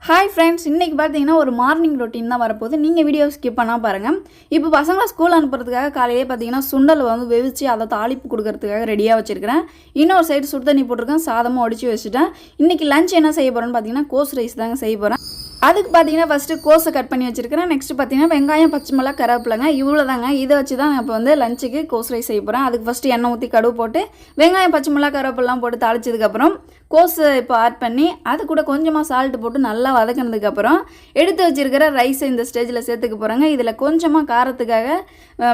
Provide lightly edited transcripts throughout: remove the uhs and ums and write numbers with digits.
Hi friends, இன்றைக்கி பார்த்தீங்கன்னா ஒரு மார்னிங் ரொட்டீன் தான் வரப்போகுது. நீங்கள் வீடியோ ஸ்கிப் பண்ணால் பாருங்கள். இப்போ பசங்களை ஸ்கூல் அனுப்புறதுக்காக காலையிலே பார்த்தீங்கன்னா சுண்டல் வந்து வெவிச்சு அதை தாளிப்பு கொடுக்கறதுக்காக ரெடியாக வச்சுருக்கிறேன். இன்னொரு சைடு சுடு தண்ணி போட்டிருக்கேன், சாதமும் அடித்து வச்சுட்டேன். இன்றைக்கி லஞ்ச் என்ன செய்ய போகிறேன்னு பார்த்தீங்கன்னா கோஸ் ரைஸ் தாங்க செய்ய போகிறேன். அதுக்கு பார்த்தீங்கன்னா ஃபஸ்ட்டு கோஸை கட் பண்ணி வச்சுருக்கிறேன். நெக்ஸ்ட்டு பார்த்தீங்கன்னா வெங்காயம், பச்சை மிளகா, கருவேப்பிலைங்க இவ்வளோ தாங்க. இதை வச்சு தான் இப்போ வந்து லஞ்சுக்கு கோஸ் ரைஸ் செய்ய போகிறேன். அதுக்கு ஃபஸ்ட்டு எண்ணெய் ஊற்றி கடுகு போட்டு வெங்காயம், பச்சை மிளகா, கருவேப்பிலாம் போட்டு தாளிச்சதுக்கப்புறம் கோஸை இப்போ ஆட் பண்ணி அது கூட கொஞ்சமாக சால்ட்டு போட்டு நல்லா வதக்கினதுக்கப்புறம் எடுத்து வச்சுருக்கிற ரைஸை இந்த ஸ்டேஜில் சேர்த்துக்க போகிறாங்க. இதில் கொஞ்சமாக காரத்துக்காக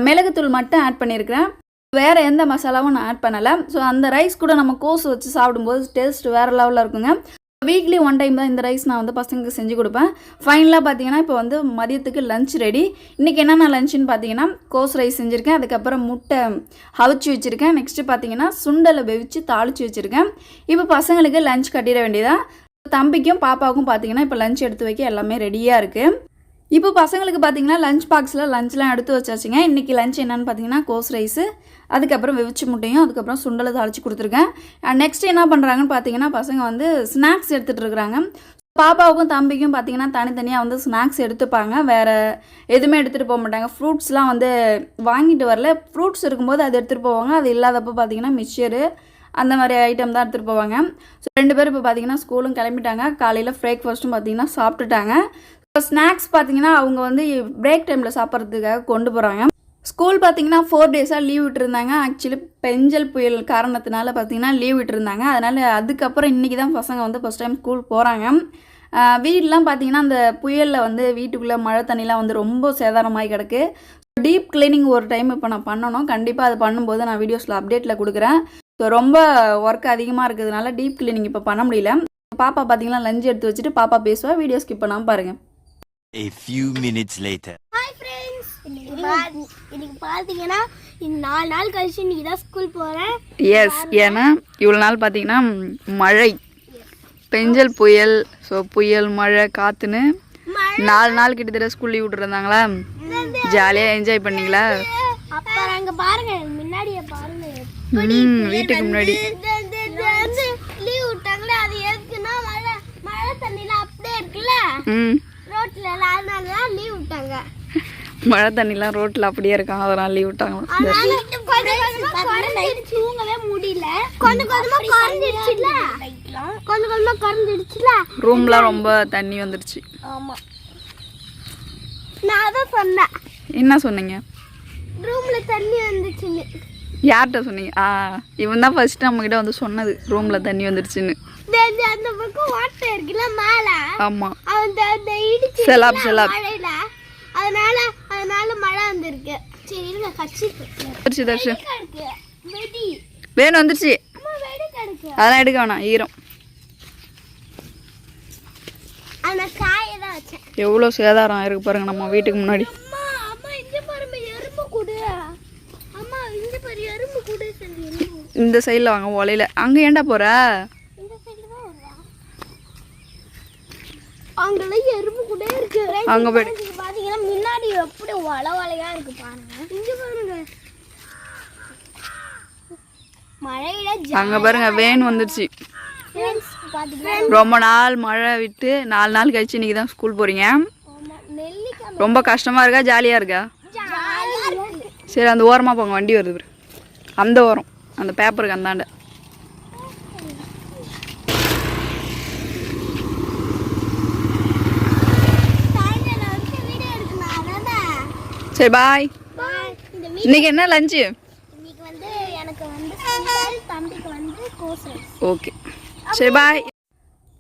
மிளகுத்தூள் மட்டும் ஆட் பண்ணியிருக்கிறேன். வேறு எந்த மசாலாவும் நான் ஆட் பண்ணலை. ஸோ அந்த ரைஸ் கூட நம்ம கோஸ் வச்சு சாப்பிடும்போது டேஸ்ட் வேறு லெவலில் இருக்குங்க. வீக்லி ஒன் டைம் தான் இந்த ரைஸ் நான் வந்து பசங்களுக்கு செஞ்சு கொடுப்பேன். ஃபைனலாக பார்த்தீங்கன்னா இப்போ வந்து மதியத்துக்கு லஞ்ச் ரெடி. இன்றைக்கி என்னென்ன லஞ்சுன்னு பார்த்தீங்கன்னா கோஸ் ரைஸ் செஞ்சுருக்கேன், அதுக்கப்புறம் முட்டை அவிச்சு வச்சுருக்கேன், நெக்ஸ்ட்டு பார்த்தீங்கன்னா சுண்டலை வெவிச்சு தாளித்து வச்சுருக்கேன். இப்போ பசங்களுக்கு லஞ்ச் கட்டிட வேண்டியதான். தம்பிக்கும் பாப்பாவுக்கும் பார்த்தீங்கன்னா இப்போ லஞ்ச் எடுத்து வைக்க எல்லாமே ரெடியாக இருக்குது. இப்போ பசங்களுக்கு பார்த்தீங்கன்னா லஞ்ச் பாக்ஸில் லஞ்ச்லாம் எடுத்து வச்சாச்சுங்க. இன்றைக்கி லஞ்ச் என்னென்னு பார்த்தீங்கன்னா கோஸ் ரைஸு, அதுக்கப்புறம் வெவிச்ச முட்டையும், அதுக்கப்புறம் சுண்டலை தாளித்து கொடுத்துருக்கேன். நெக்ஸ்ட் என்ன பண்ணுறாங்கன்னு பார்த்தீங்கன்னா பசங்க வந்து ஸ்நாக்ஸ் எடுத்துகிட்டு இருக்கிறாங்க. பாப்பாவுக்கும் தம்பிக்கும் பார்த்தீங்கன்னா தனித்தனியாக வந்து ஸ்நாக்ஸ் எடுத்துப்பாங்க, வேறு எதுவுமே எடுத்துகிட்டு போக மாட்டாங்க. ஃப்ரூட்ஸ்லாம் வந்து வாங்கிட்டு வரல, ஃப்ரூட்ஸ் இருக்கும்போது அது எடுத்துகிட்டு போவாங்க, அது இல்லாதப்போ பார்த்தீங்கன்னா மிக்சரு அந்த மாதிரி ஐட்டம் தான் எடுத்துகிட்டு போவாங்க. ஸோ 2 பேரும் இப்போ பார்த்தீங்கன்னா ஸ்கூலும் கிளம்பிட்டாங்க. காலையில் பிரேக்ஃபாஸ்ட்டும் பார்த்தீங்கன்னா சாப்பிட்டுட்டாங்க. இப்போ ஸ்நாக்ஸ் பார்த்தீங்கன்னா அவங்க வந்து பிரேக் டைமில் சாப்பிட்றதுக்காக கொண்டு போகிறாங்க. ஸ்கூல் பார்த்தீங்கன்னா 4 டேஸாக லீவ் விட்டுருந்தாங்க. ஆக்சுவலி பெஞ்சல் புயல் காரணத்தினால பார்த்தீங்கன்னா லீவ் விட்டுருந்தாங்க. அதனால் அதுக்கப்புறம் இன்றைக்கி தான் பசங்க வந்து ஃபஸ்ட் டைம் ஸ்கூல் போகிறாங்க. வீடெலாம் பார்த்தீங்கன்னா அந்த புயலில் வந்து வீட்டுக்குள்ளே மழை தண்ணிலாம் வந்து ரொம்ப சேதாரமாகி கிடக்கு. டீப் கிளீனிங் ஒரு டைம் இப்போ நான் பண்ணணும். கண்டிப்பாக அது பண்ணும்போது நான் வீடியோஸில் அப்டேட்டில் கொடுக்குறேன். ஸோ ரொம்ப ஒர்க் அதிகமாக இருக்கிறதுனால டீப் கிளீனிங் இப்போ பண்ண முடியல. பாப்பா பார்த்தீங்கன்னா லஞ்ச் எடுத்து வச்சுட்டு பாப்பா பேசுவா. வீடியோ ஸ்கிப் பண்ணாமல் பாருங்கள். A few minutes later. Hi friends. இன்னைக்கு பாத்தீங்கன்னா 4 நாள் கழிச்சு இன்னைக்கு தான் ஸ்கூல் போறேன். எஸ், ஏன்னா இவ்வளோ நாள் பார்த்தீங்கன்னா மழை, பெஞ்சல் புயல், ஸோ புயல் மழை காற்றுன்னு 4 நாள் கிட்டத்தட்ட ஸ்கூல் லீவ் விட்டுருந்தாங்களா. ஜாலியாக என்ஜாய் பண்ணீங்களா? அப்புறம் அங்கே பாருங்க, முன்னாடியே பாருங்க, வீட்டுக்கு முன்னாடி லீவ் விட்டாங்களே. அது எதுக்குன்னா மழை தண்ணிலாம் அப்படியே இருக்குல்ல ரோட்ல, அதனால தான் லீவ் விட்டாங்க. மழை தண்ணிலாம் ரோட்டில் அப்படியே இருக்கான், அதனால் லீவ் விட்டாங்களா? தூங்கவே முடியல. கொஞ்சம் கொஞ்சமாக குறைஞ்சிடுச்சுல. ரூம்லாம் ரொம்ப தண்ணி வந்துடுச்சு. ஆமாம், நான் தான் சொன்னேன். என்ன சொன்னீங்க? ரூம்ல தண்ணி வந்துச்சுன்னு. யார்கிட்ட சொன்னீங்க? இவன் தான் ஃபர்ஸ்ட் நம்மகிட்ட வந்து சொன்னது, ரூம்ல தண்ணி வந்துடுச்சுன்னு. அந்த பக்கம் வாட்டர் இருக்குல்ல மேல, ஆமா, அந்த இடிச்சு செலாப் மழையில, அதனால மழை வந்திருக்கு. சரி இருங்க, கட்சி வெடி வேணும் வந்துருச்சு. வெடி கிடக்கு, அதெல்லாம் எடுக்க வேணாம், ஈரம். அந்த காயை தான் வச்சேன். எவ்வளோ சேதாரம் ஆயிருக்கு பாருங்க நம்ம வீட்டுக்கு முன்னாடி. அம்மா இங்க பாருங்க, எறும்பு கூடு. அம்மா இங்க பாரு, எறும்பு கூடு. இந்த சைடில் வாங்க, ஒலையில. அங்கே ஏன்டா போற? அங்கெல்லாம் எறும்பு கூட இருக்கு. அங்க போய் பாத்தீங்கன்னா முன்னாடி எப்படி வளையா இருக்கு பாருங்க. இங்க பாருங்க, மழையில அங்க பாருங்க வேன் வந்துருச்சு. ரொம்ப நாள் மழை விட்டு 4 நாள் கழிச்சு இன்னைக்கு தான் ஸ்கூல் போறீங்க. ரொம்ப கஷ்டமா இருக்கா, ஜாலியா இருக்கா? சரி, அந்த ஓரமா போங்க, வண்டி வருது. அந்த ஓரம், அந்த பேப்பருக்கு அந்தாண்ட. சரி, பாய். இன்னைக்கு என்ன லஞ்சு? இன்னைக்கு வந்து எனக்கு வந்து சுண்டல், தம்பிக்கு வந்து கோஸ் ரைஸ். ஓகே, சரி பாய்.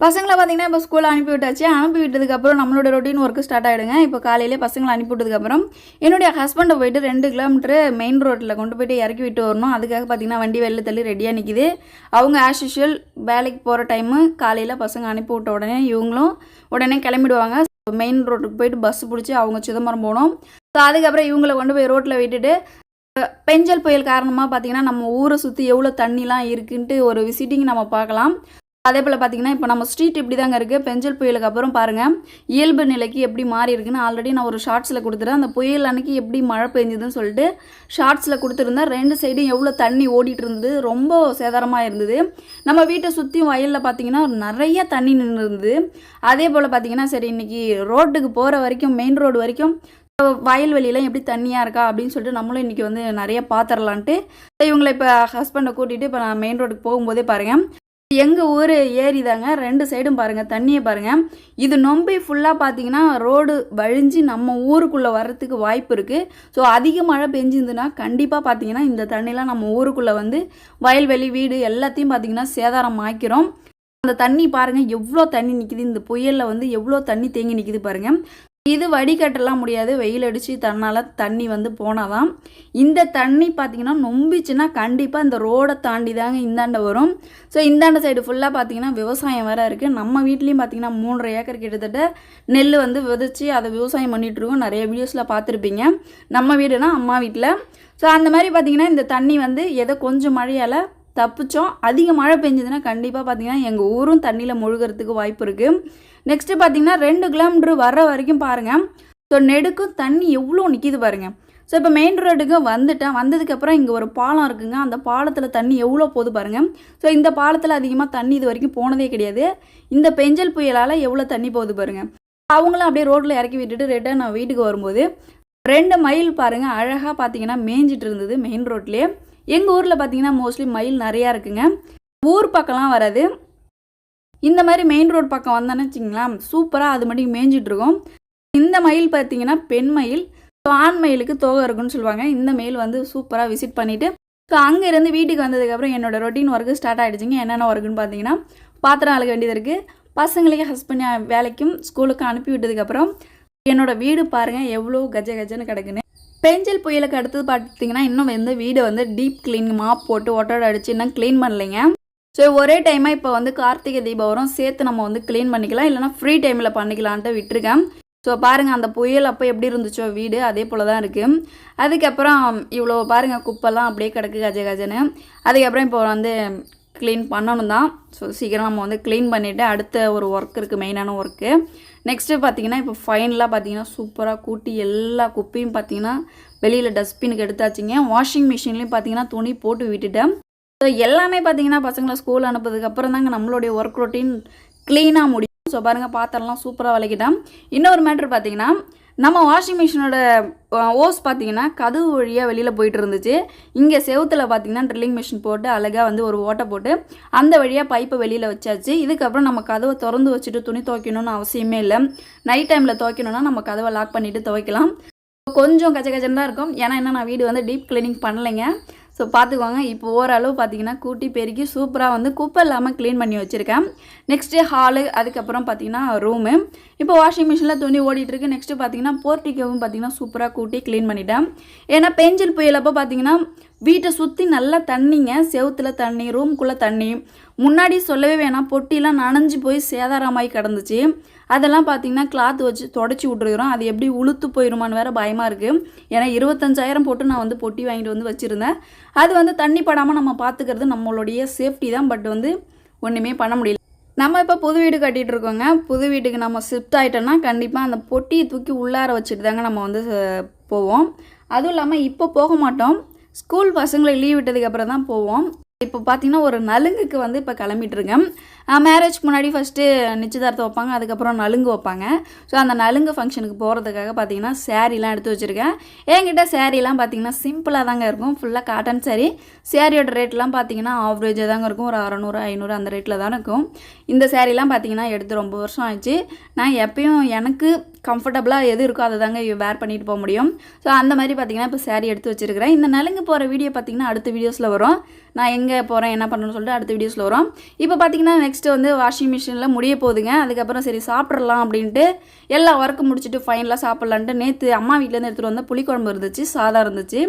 பசங்களை பார்த்தீங்கன்னா இப்போ ஸ்கூலில் அனுப்பி விட்டாச்சு. அனுப்பி விட்டதுக்கப்புறம் நம்மளோட ரொட்டீன் ஒர்க்கு ஸ்டார்ட் ஆகிடுங்க. இப்போ காலையிலே பசங்களை அனுப்பி விட்டதுக்கப்புறம் என்னுடைய ஹஸ்பண்டை போயிட்டு 2 கிலோமீட்டர் மெயின் ரோட்டில் கொண்டு போய்ட்டு இறக்கி விட்டு வரணும். அதுக்காக பார்த்தீங்கன்னா வண்டி வெளில தள்ளி ரெடியாக நிற்கிது. அவங்க ஆஸ் யூஷுவல் வேலைக்கு போகிற டைமு காலையில் பசங்க அனுப்பி விட்ட உடனே இவங்களும் உடனே கிளம்பிடுவாங்க. மெயின் ரோட்டுக்கு போயிட்டு பஸ் பிடிச்சி அவங்க சிதம்பரம் போகணும். ஸோ அதுக்கப்புறம் இவங்களை கொண்டு போய் ரோட்டில் விட்டுட்டு பெஞ்சல் புயல் காரணமாக பார்த்தீங்கன்னா நம்ம ஊரை சுற்றி எவ்வளோ தண்ணிலாம் இருக்குன்ட்டு ஒரு விசிட்டிங் நம்ம பார்க்கலாம். அதே போல் பார்த்தீங்கன்னா இப்போ நம்ம ஸ்ட்ரீட் இப்படி தாங்க இருக்குது. பெஞ்சல் புயலுக்கு அப்புறம் பாருங்கள் இயல்பு நிலைக்கு எப்படி மாறி இருக்குன்னு ஆல்ரெடி நான் ஒரு ஷார்ட்ஸில் கொடுத்துட்டேன். அந்த புயல் அன்னைக்கு எப்படி மழை பெஞ்சுதுன்னு சொல்லிட்டு ஷார்ட்ஸில் கொடுத்துருந்தேன். 2 சைடும் எவ்வளோ தண்ணி ஓடிட்டு இருந்தது, ரொம்ப சேதாரமாக இருந்தது. நம்ம வீட்டை சுற்றி வயலில் பார்த்தீங்கன்னா நிறைய தண்ணி நின்று இருந்தது. அதே போல் பார்த்தீங்கன்னா சரி இன்றைக்கி ரோட்டுக்கு போகிற வரைக்கும் மெயின் ரோடு வரைக்கும் வயல்வெளியெலாம் எப்படி தண்ணியாக இருக்கா அப்படின்னு சொல்லிட்டு நம்மளும் இன்றைக்கி வந்து நிறைய பார்த்துடலான்ட்டு இவங்களை இப்போ ஹஸ்பண்டை கூட்டிகிட்டு இப்போ நான் மெயின் ரோடுக்கு போகும்போதே பாருங்கள் எங்கள் ஊர் ஏரி தாங்க. 2 சைடும் பாருங்கள் தண்ணியை பாருங்கள். இது நொம்பி ஃபுல்லாக பார்த்தீங்கன்னா ரோடு வழிஞ்சு நம்ம ஊருக்குள்ளே வர்றதுக்கு வாய்ப்பு இருக்குது. ஸோ அதிக மழை பெஞ்சிருந்துன்னா கண்டிப்பாக பார்த்தீங்கன்னா இந்த தண்ணிலாம் நம்ம ஊருக்குள்ளே வந்து வயல்வெளி வீடு எல்லாத்தையும் பார்த்தீங்கன்னா சேதாரம் ஆக்கிறோம். அந்த தண்ணி பாருங்கள் எவ்வளோ தண்ணி நிற்கிது. இந்த புயலில் வந்து எவ்வளோ தண்ணி தேங்கி நிற்கிது பாருங்கள். இது வடிகட்டலாம் முடியாது, வெயில் அடித்து தன்னால் தண்ணி வந்து போனால் தான். இந்த தண்ணி பார்த்திங்கன்னா நொம்பிச்சுன்னா கண்டிப்பாக இந்த ரோடை தாண்டி தாங்க இந்தாண்ட வரும். ஸோ இந்தாண்ட சைடு ஃபுல்லாக பார்த்திங்கன்னா விவசாயம் வேறு இருக்குது. நம்ம வீட்லேயும் பார்த்திங்கன்னா 3.5 ஏக்கர் கிட்டத்தட்ட நெல் வந்து விதைச்சி அதை விவசாயம் பண்ணிகிட்ருக்கோம். நிறைய வீடியோஸில் பார்த்துருப்பீங்க. நம்ம வீடுனா அம்மா வீட்டில். ஸோ அந்த மாதிரி பார்த்திங்கன்னா இந்த தண்ணி வந்து ஏதோ கொஞ்சம் மழையால் தப்பிச்சோம். அதிக மழை பெஞ்சதுன்னா கண்டிப்பாக பார்த்திங்கன்னா எங்கள் ஊரும் தண்ணியில் முழுகிறதுக்கு வாய்ப்பு இருக்குது. நெக்ஸ்ட்டு பார்த்திங்கன்னா 2 கிலோமீட்ரு வர்ற வரைக்கும் பாருங்கள். ஸோ நெடுக்கும் தண்ணி எவ்வளோ நிற்கிது பாருங்கள். ஸோ இப்போ மெயின் ரோடுக்கு வந்துட்டேன். வந்ததுக்கப்புறம் இங்கே ஒரு பாலம் இருக்குங்க. அந்த பாலத்தில் தண்ணி எவ்வளோ போகுது பாருங்கள். ஸோ இந்த பாலத்தில் அதிகமாக தண்ணி இது வரைக்கும் போனதே கிடையாது. இந்த பெஞ்சல் புயலால் எவ்வளோ தண்ணி போகுது பாருங்கள். அவங்களும் அப்படியே ரோட்டில் இறக்கி விட்டுட்டு ரிட்டர்ன் நான் வீட்டுக்கு வரும்போது 2 மயில் பாருங்கள் அழகாக பார்த்திங்கன்னா மேய்ஞ்சிட்டு இருந்தது மெயின் ரோட்லேயே. எங்கள் ஊரில் பார்த்திங்கன்னா மோஸ்ட்லி மயில் நிறையா இருக்குங்க. ஊர் பக்கம்லாம் வராது. இந்த மாதிரி மெயின் ரோடு பக்கம் வந்தோன்னு வச்சிங்களா சூப்பராக அது மட்டும் மேய்ஞ்சிட்ருக்கோம். இந்த மயில் பார்த்திங்கன்னா பெண் மயில். ஸோ ஆண் மயிலுக்கு தோகை இருக்குன்னு சொல்லுவாங்க. இந்த மயில் வந்து சூப்பராக விசிட் பண்ணிவிட்டு ஸோ அங்கேருந்து வீட்டுக்கு வந்ததுக்கப்புறம் என்னோடய ரொட்டீன் ஒர்க்கு ஸ்டார்ட் ஆகிடுச்சிங்க. என்னென்ன ஒர்க்குன்னு பார்த்தீங்கன்னா பாத்திரம் அழுக வேண்டியது இருக்குது. பசங்களுக்கு ஹஸ்பண்ட் வேலைக்கும் ஸ்கூலுக்கு அனுப்பி விட்டதுக்கப்புறம் என்னோடய வீடு பாருங்கள் எவ்வளோ கஜ கஜன்னு கிடக்குன்னு. பெஞ்சல் புயலுக்கு அடுத்தது பார்த்திங்கன்னா இன்னும் வந்து வீடை வந்து டீப் க்ளீன் மாப் போட்டு ஒட்டோட அடித்து இன்னும் க்ளீன் பண்ணலைங்க. ஸோ ஒரே டைமாக இப்போ வந்து கார்த்திகை தீபம் வரும் சேர்த்து நம்ம வந்து க்ளீன் பண்ணிக்கலாம், இல்லைனா ஃப்ரீ டைமில் பண்ணிக்கலான்ட்டு விட்டுருக்கேன். ஸோ பாருங்கள் அந்த புயல் அப்போ எப்படி இருந்துச்சோ வீடு அதே போல் தான் இருக்குது. அதுக்கப்புறம் இவ்வளோ பாருங்கள் குப்பெல்லாம் அப்படியே கிடக்கு கஜ கஜன்னு. அதுக்கப்புறம் இப்போ வந்து க்ளீன் பண்ணணும் தான். ஸோ சீக்கிரம் நம்ம வந்து க்ளீன் பண்ணிவிட்டு அடுத்த ஒரு ஒர்க் இருக்குது, மெயினான ஒர்க்கு. நெக்ஸ்ட்டு பார்த்திங்கன்னா இப்போ ஃபைனலாக பார்த்திங்கன்னா சூப்பராக கூட்டி எல்லா குப்பையும் பார்த்திங்கன்னா வெளியில் டஸ்ட்பினுக்கு எடுத்தாச்சுங்க. வாஷிங் மிஷின்லேயும் பார்த்திங்கன்னா துணி போட்டு விட்டுட்டேன். ஸோ எல்லாமே பார்த்திங்கன்னா பசங்களை ஸ்கூல் அனுப்புறதுக்கப்புறம் தாங்க நம்மளுடைய ஒர்க் ரொட்டீன் க்ளீனாக முடியும். ஸோ பாருங்கள் பாத்திரம்லாம் சூப்பராக விளக்கிட்டேன். இன்னொரு மேட்ரு பார்த்திங்கன்னா நம்ம வாஷிங் மிஷினோட ஓஸ் பார்த்திங்கன்னா கதவு வழியாக வெளியில் போயிட்டு இருந்துச்சு. இங்கே செவுத்தில் பார்த்திங்கன்னா ட்ரில்லிங் மிஷின் போட்டு அழகாக வந்து ஒரு ஓட்டை போட்டு அந்த வழியாக பைப்பை வெளியில் வச்சாச்சு. இதுக்கப்புறம் நம்ம கதவை திறந்து வச்சுட்டு துணி துவைக்கணும்னு அவசியமே இல்லை. நைட் டைமில் துவைக்கணுன்னா நம்ம கதவை லாக் பண்ணிவிட்டு துவைக்கலாம். கொஞ்சம் கச்ச கச்சன்னு தான் இருக்கும். ஏன்னா என்ன நான் வீடு வந்து டீப் க்ளீனிங் பண்ணலைங்க. ஸோ பார்த்துக்கோங்க. இப்போ ஓரளவு பார்த்திங்கன்னா கூட்டி பெருக்கி சூப்பராக வந்து குப்பை இல்லாமல் க்ளீன் பண்ணி வச்சுருக்கேன். நெக்ஸ்ட்டு ஹாலு, அதுக்கப்புறம் பார்த்திங்கன்னா ரூமு. இப்போ வாஷிங் மிஷினில் துணி ஓடிட்டுருக்கு. நெக்ஸ்ட்டு பார்த்திங்கன்னா போர்ட்டிக்கோவும் பார்த்திங்கன்னா சூப்பராக கூட்டி க்ளீன் பண்ணிட்டேன். ஏன்னா பெஞ்சல் புயலப்போ பார்த்திங்கன்னா வீட்டை சுற்றி நல்லா தண்ணிங்க, செவுத்தில் தண்ணி, ரூம்குள்ளே தண்ணி. முன்னாடி சொல்லவே வேணாம், பொட்டிலாம் நனைஞ்சு போய் சேதாரமாகி கிடந்துச்சு. அதெல்லாம் பார்த்திங்கன்னா கிளாத் வச்சு தொடச்சி விட்ருக்குறோம். அது எப்படி உளுத்து போயிடுமான்னு வேறு பயமாக இருக்குது. ஏன்னா 25,000 போட்டு நான் வந்து பொட்டி வாங்கிட்டு வந்து வச்சுருந்தேன். அது வந்து தண்ணி படாமல் நம்ம பார்த்துக்கிறது நம்மளுடைய சேஃப்டி தான். பட் வந்து ஒன்றுமே பண்ண முடியல. நம்ம இப்போ புது வீடு கட்டிகிட்டு இருக்கோங்க. புது வீட்டுக்கு நம்ம ஷிஃப்ட் ஆகிட்டோன்னா கண்டிப்பாக அந்த பொட்டியை தூக்கி உள்ளார வச்சுட்டு தாங்க நம்ம வந்து போவோம். அதுவும் இல்லாமல் இப்போ போக மாட்டோம். ஸ்கூல் பசங்களை லீவ் விட்டதுக்கப்புறம் தான் போவோம். இப்போ பார்த்திங்கன்னா ஒரு நலுங்குக்கு வந்து இப்போ கிளம்பிட்டுருக்கேன். மேரேஜ்க்கு முன்னாடி ஃபஸ்ட்டு நிச்சயதார்த்தம் வைப்பாங்க, அதுக்கப்புறம் நலுங்கு வைப்பாங்க. ஸோ அந்த நலுங்கு ஃபங்க்ஷனுக்கு போகிறதுக்காக பார்த்திங்கன்னா சேரீலாம் எடுத்து வச்சுருக்கேன். என்கிட்ட சேரீலாம் பார்த்திங்கன்னா சிம்பிளாக தாங்க இருக்கும். ஃபுல்லாக காட்டன் சேரீ. சேரீயோட ரேட்லாம் பார்த்திங்கன்னா ஆவரேஜாக தாங்க இருக்கும். ஒரு 600 500 அந்த ரேட்டில் தான் இருக்கும். இந்த சேரீலாம் பார்த்திங்கன்னா எடுத்து ரொம்ப வருஷம் ஆயிடுச்சு. நான் எப்பயும் எனக்கு கம்ஃபர்டபுளாக எது இருக்கோ அதை தாங்க வேர் பண்ணிட்டு போக முடியும். ஸோ அந்த மாதிரி பார்த்திங்கன்னா இப்போ சேரீ எடுத்து வச்சுருக்கிறேன். இந்த நலுங்கு போகிற வீடியோ பார்த்திங்கன்னா அடுத்த வீடியோஸில் வரும். நான் எங்கே போகிறேன் என்ன பண்ணணும்னு சொல்லிட்டு அடுத்த வீடியோஸில் வரும். இப்போ பார்த்திங்கன்னா நெக்ஸ்ட்டு வந்து வாஷிங் மிஷினில் முடிய போகுதுங்க. அதுக்கப்புறம் சரி சாப்பிட்றலாம் அப்படின்ட்டு எல்லா ஒர்க்கு முடிச்சுட்டு ஃபைனலாக சாப்பிட்லான்ட்டு நேற்று அம்மா வீட்டிலேருந்து எடுத்துகிட்டு வந்தால் புளிக்குழம்பு இருந்துச்சு, சாதம் இருந்துச்சு.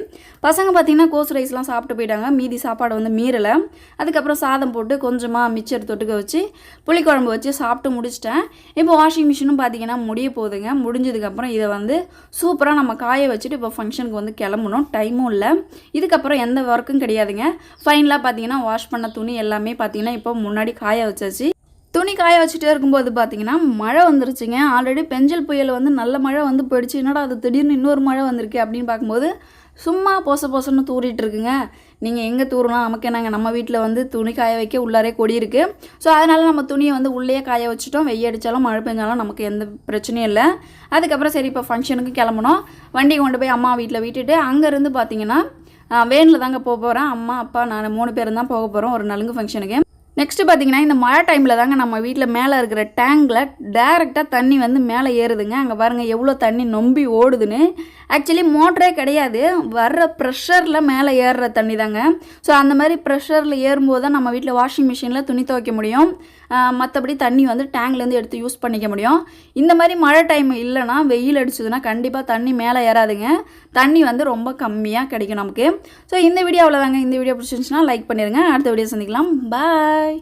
பசங்க பார்த்திங்கன்னா கோஸ் ரைஸ்லாம் சாப்பிட்டு போயிட்டாங்க. மீதி சாப்பாடு வந்து மீறலை. அதுக்கப்புறம் சாதம் போட்டு கொஞ்சமாக மிச்சர் தொட்டுக்க வச்சு புளிக்குழம்பு வச்சு சாப்பிட்டு முடிச்சிட்டேன். இப்போ வாஷிங் மிஷினும் பார்த்திங்கன்னா முடிய போகுதுங்க. முடிஞ்சிருச்சுங்க. முடிஞ்சதுக்கப்புறம் இதை வந்து சூப்பராக நம்ம காய வச்சுட்டு இப்போ ஃபங்க்ஷனுக்கு வந்து கிளம்பணும். டைமும் இல்லை, இதுக்கப்புறம் எந்த ஒர்க்கும் கிடையாதுங்க. ஃபைனலாக பார்த்தீங்கன்னா வாஷ் பண்ண துணி எல்லாமே பார்த்தீங்கன்னா இப்போ முன்னாடி காய வச்சாச்சு. துணி காய வச்சுட்டே இருக்கும்போது பார்த்தீங்கன்னா மழை வந்துருச்சுங்க. ஆல்ரெடி பெஞ்சல் புயல் வந்து நல்ல மழை வந்து போயிடுச்சு. என்னடா அது திடீர்னு இன்னொரு மழை வந்திருக்கு அப்படின்னு பார்க்கும்போது சும்மா பொசன்னு தூறிட்டு இருக்குங்க. நீங்கள் எங்கே தூறலாம், நமக்கு என்னங்க, நம்ம வீட்டில் வந்து துணி காய வைக்க உள்ளாரே கொடி இருக்குது. ஸோ அதனால் நம்ம துணியை வந்து உள்ளே காய வச்சுட்டோம். வெய்ய அடித்தாலும் மழை பெஞ்சாலும் நமக்கு எந்த பிரச்சனையும் இல்லை. அதுக்கப்புறம் சரி இப்போ ஃபங்க்ஷனுக்கு கிளம்பணும். வண்டி கொண்டு போய் அம்மா வீட்டில் விட்டுட்டு அங்கேருந்து பார்த்தீங்கன்னா வேனில் தாங்க போக போகிறேன். அம்மா அப்பா நான் 3 பேரும் தான் போக போகிறோம் ஒரு நலுங்கு ஃபங்க்ஷனுக்கு. நெக்ஸ்ட்டு பார்த்தீங்கன்னா இந்த மழை டைமில் தாங்க நம்ம வீட்டில் மேலே இருக்கிற டேங்கில் டேரெக்டாக தண்ணி வந்து மேலே ஏறுதுங்க. அங்கே பாருங்கள் எவ்வளோ தண்ணி நொம்பி ஓடுதுன்னு. ஆக்சுவலி மோட்டரே கிடையாது, வர்ற ப்ரெஷரில் மேலே ஏறுற தண்ணி தாங்க. ஸோ அந்த மாதிரி ப்ரெஷரில் ஏறும்போது தான் நம்ம வீட்டில் வாஷிங் மிஷினில் துணி துவைக்க முடியும். மற்றபடி தண்ணி வந்து டேங்க்லேருந்து எடுத்து யூஸ் பண்ணிக்க முடியும். இந்த மாதிரி மழை டைம் இல்லைனா, வெயில் அடிச்சதுன்னா கண்டிப்பாக தண்ணி மேலே ஏறாதுங்க. தண்ணி வந்து ரொம்ப கம்மியாக கிடைக்கும் நமக்கு. ஸோ இந்த வீடியோ அவ்வளோதாங்க. இந்த வீடியோ பிடிச்சிருந்துச்சுன்னா லைக் பண்ணிடுங்க. அடுத்த வீடியோ சந்திக்கலாம். பாய்.